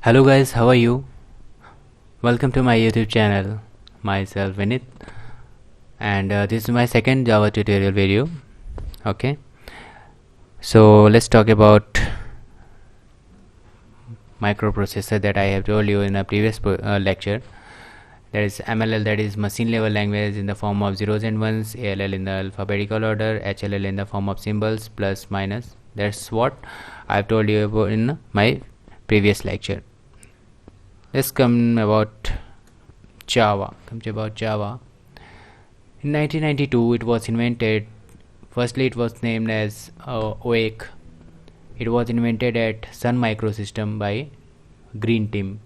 Hello guys, how are you? Welcome to my YouTube channel. Myself Vinit, and this is my second Java tutorial video. Okay, so let's talk about microprocessor that I have told you in a previous lecture. That is MLL, that is machine level language in the form of zeros and ones, ALL in the alphabetical order, HLL in the form of symbols plus minus. That's what I've told you about in my previous lecture. Let's come about Java. In 1992, it was invented. Firstly, it was named as OAK. It was invented at Sun Microsystem by Green Team.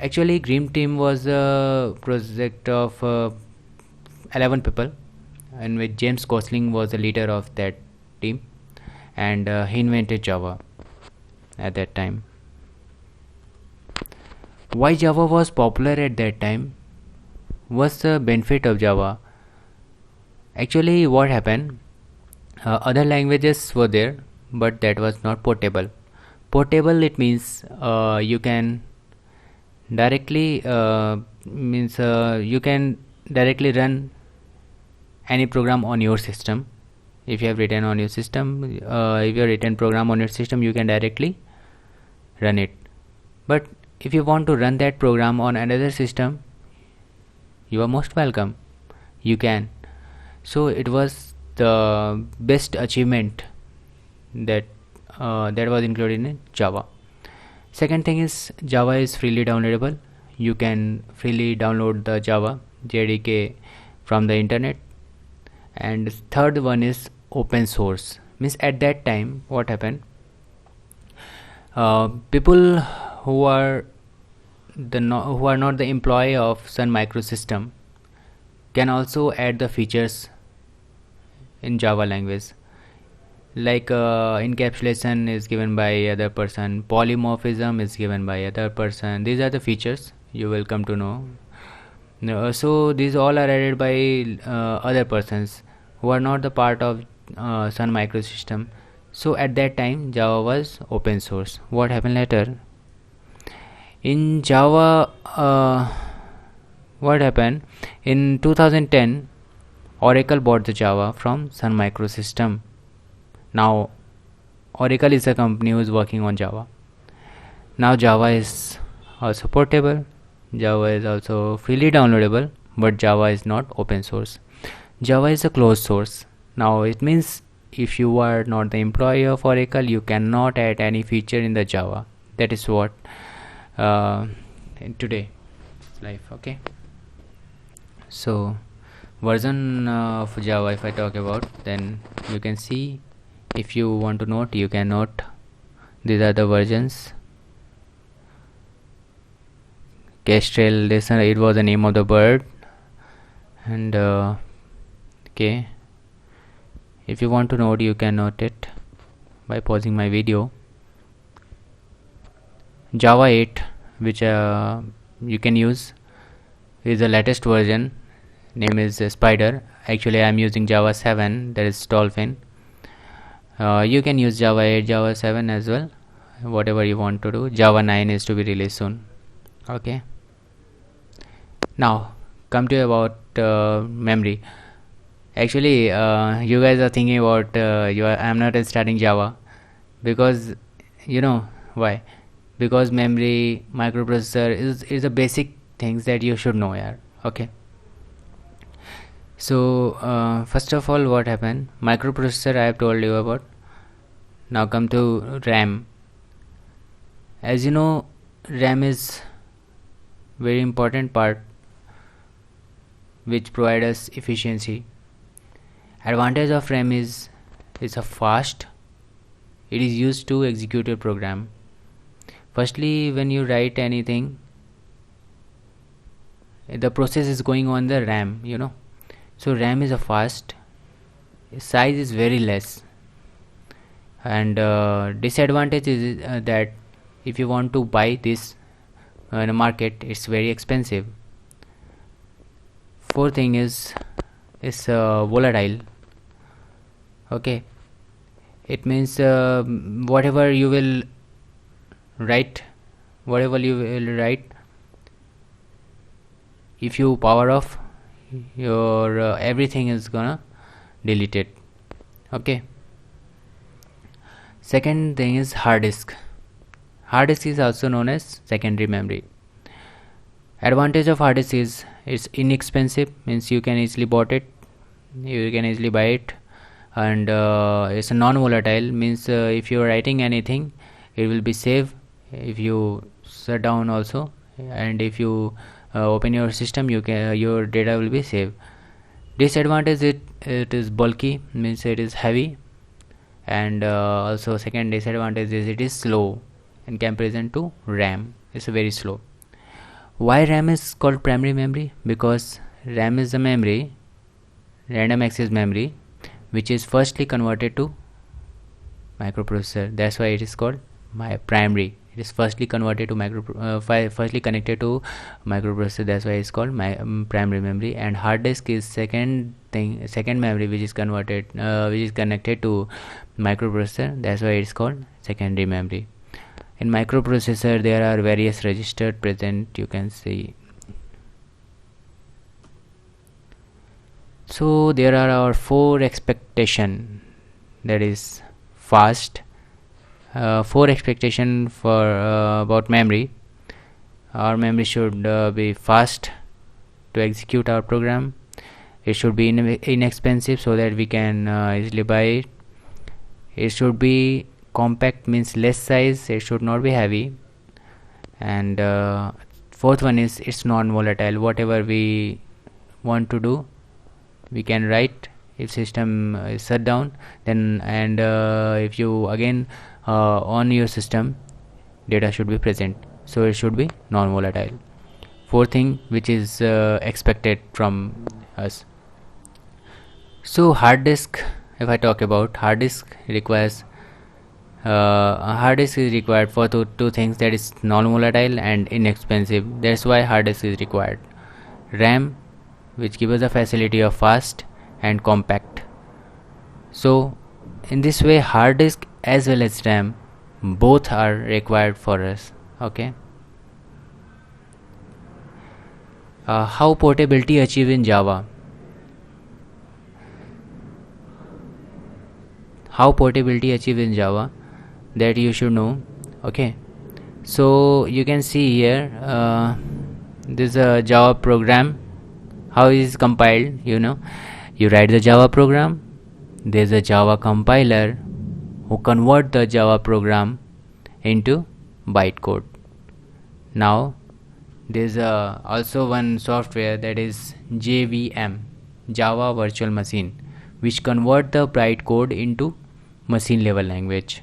Actually, Green Team was a project of 11 people, in which James Gosling was the leader of that team, and he invented Java at that time. Why Java was popular at that time? What's the benefit of Java? Actually, what happened? Other languages were there, but that was not portable. Portable, it means you can directly you can directly run any program on your system. If you have written on your system, if you have written program on your system, you can directly run it. But if you want to run that program on another system, you are most welcome. You can. So it was the best achievement that that was included in Java. Second thing is Java is freely downloadable. You can freely download the Java JDK from the internet. And third one is open source. Means at that time, what happened? People who are not the employee of Sun Microsystem can also add the features in Java language, like encapsulation is given by other person, polymorphism is given by other person. These are the features you will come to know. So these all are added by other persons who are not the part of Sun Microsystem. So at that time Java was open source. What happened later? In Java, what happened? In 2010, Oracle bought the Java from Sun Microsystem. Now, Oracle is a company who is working on Java. Now Java is also portable. Java is also freely downloadable, but Java is not open source. Java is a closed source. Now it means if you are not the employee of Oracle, you cannot add any feature in the Java. That is what in today life. Okay, so version of Java, if I talk about, then you can see, if you want to note, you can note. These are the versions. Kestrel, this it was the name of the bird. And okay, if you want to note, you can note it by pausing my video. Java 8, which you can use, is the latest version. Name is Spider. Actually I am using Java 7, that is Dolphin. You can use Java 8, Java 7 as well, whatever you want to do. Java 9 is to be released soon. Okay, now come to about memory. Actually you guys are thinking about I am not starting Java, because you know why? Because memory, microprocessor is a basic things that you should know. Okay, so first of all, what happened? Microprocessor I have told you about. Now come to RAM. As you know, RAM is very important part which provide us efficiency. Advantage of RAM is it's a fast. It is used to execute a program. Firstly, when you write anything, the process is going on the RAM, so RAM is a fast. Size is very less. And disadvantage is that if you want to buy this in a market, it's very expensive. Fourth thing is it's volatile. Okay, it means whatever you will write whatever you will write, if you power off, your everything is gonna delete it. Okay. Second thing is hard disk. Hard disk is also known as secondary memory. Advantage of hard disk is it's inexpensive, means you can easily bought it, you can easily buy it, and it's a non-volatile, means if you are writing anything, it will be safe if you shut down also, and if you open your system, you can your data will be safe. Disadvantage, it is bulky, means it is heavy, and also second disadvantage is it is slow in comparison to RAM. It's very slow. Why RAM is called primary memory? Because RAM is the memory, random access memory, which is firstly converted to microprocessor. That's why it is called my primary. It is firstly converted to firstly connected to microprocessor. That's why it's called my primary memory. And hard disk is second memory, which is converted, which is connected to microprocessor. That's why it's called secondary memory. In microprocessor, there are various registers present. You can see. So there are our 4 expectation, that is fast. 4 expectation for about memory. Our memory should be fast to execute our program. It should be inexpensive so that we can easily buy it. It should be compact, means less size. It should not be heavy. And fourth one is it's non-volatile. Whatever we want to do, we can write. If system is shut down, then and if you again on your system, data should be present, so it should be non-volatile. Fourth thing which is expected from us. So hard disk, if I talk about hard disk, requires a hard disk is required for two things, that is non-volatile and inexpensive. That's why hard disk is required. RAM, which gives us the facility of fast and compact. So in this way, hard disk as well as RAM, both are required for us. Okay. How portability achieved in Java? How portability achieved in Java, that you should know. Okay. So you can see here, this is a Java program. How it is compiled? You write the Java program. There's a Java compiler who convert the Java program into bytecode. Now there's also one software, that is JVM, Java Virtual Machine, which convert the bytecode into machine level language.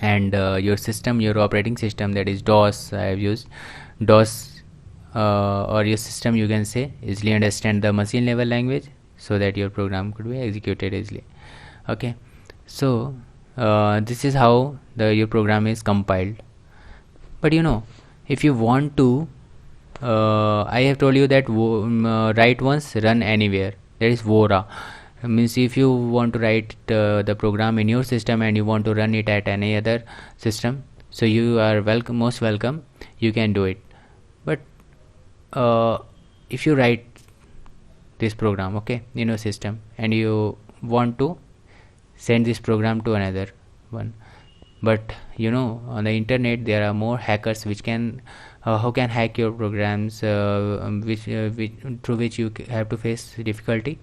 And your system, your operating system, that is DOS, I have used DOS, or your system, you can say, easily understand the machine level language, so that your program could be executed easily. Okay. So this is how your program is compiled. But if you want to, I have told you that write once, run anywhere, that is VORA. Means if you want to write the program in your system and you want to run it at any other system, so you are most welcome, you can do it. But if you write this program, okay, in your system, and you want to send this program to another one, but on the internet there are more hackers who can hack your programs, which through which you have to face difficulty.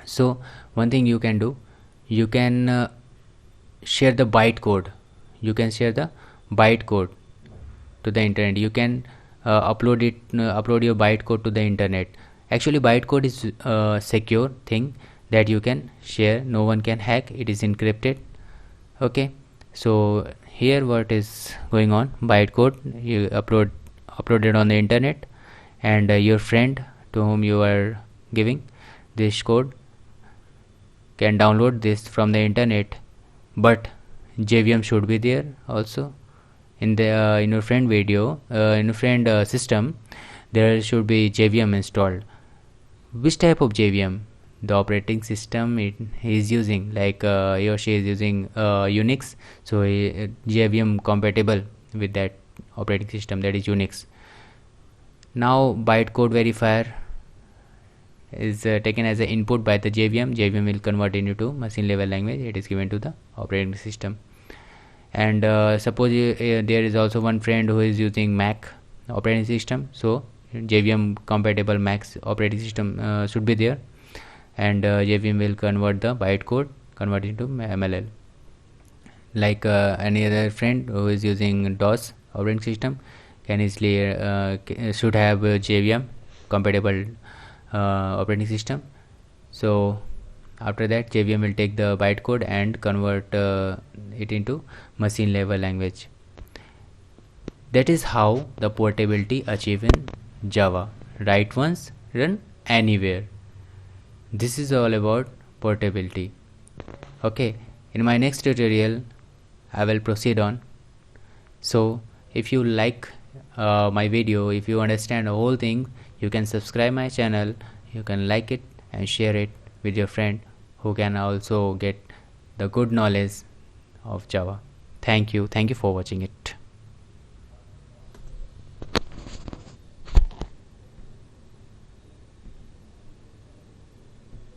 So one thing you can do, you can share the bytecode. You can share the bytecode to the internet. You can upload your bytecode to the internet. Actually, bytecode is a secure thing that you can share. No one can hack. It is encrypted. Okay. So here what is going on, bytecode you uploaded on the internet, and your friend to whom you are giving this code can download this from the internet. But JVM should be there also in the in your friend video, in your friend system. There should be JVM installed. Which type of JVM? The operating system he is using, like he or she is using Unix, so JVM compatible with that operating system, that is Unix. Now bytecode verifier is taken as an input by the JVM. JVM will convert it into machine level language. It is given to the operating system. And suppose there is also one friend who is using Mac operating system, so JVM compatible Mac operating system should be there, and JVM will convert the bytecode, convert it into MLL. Like any other friend who is using DOS operating system can easily should have JVM compatible operating system. So after that, JVM will take the bytecode and convert it into machine level language. That is how the portability achieved in Java. Write once, run anywhere. This is all about portability. Okay, in my next tutorial I will proceed on. So if you like my video, if you understand the whole thing, you can subscribe my channel, you can like it and share it with your friend who can also get the good knowledge of Java. Thank you for watching it.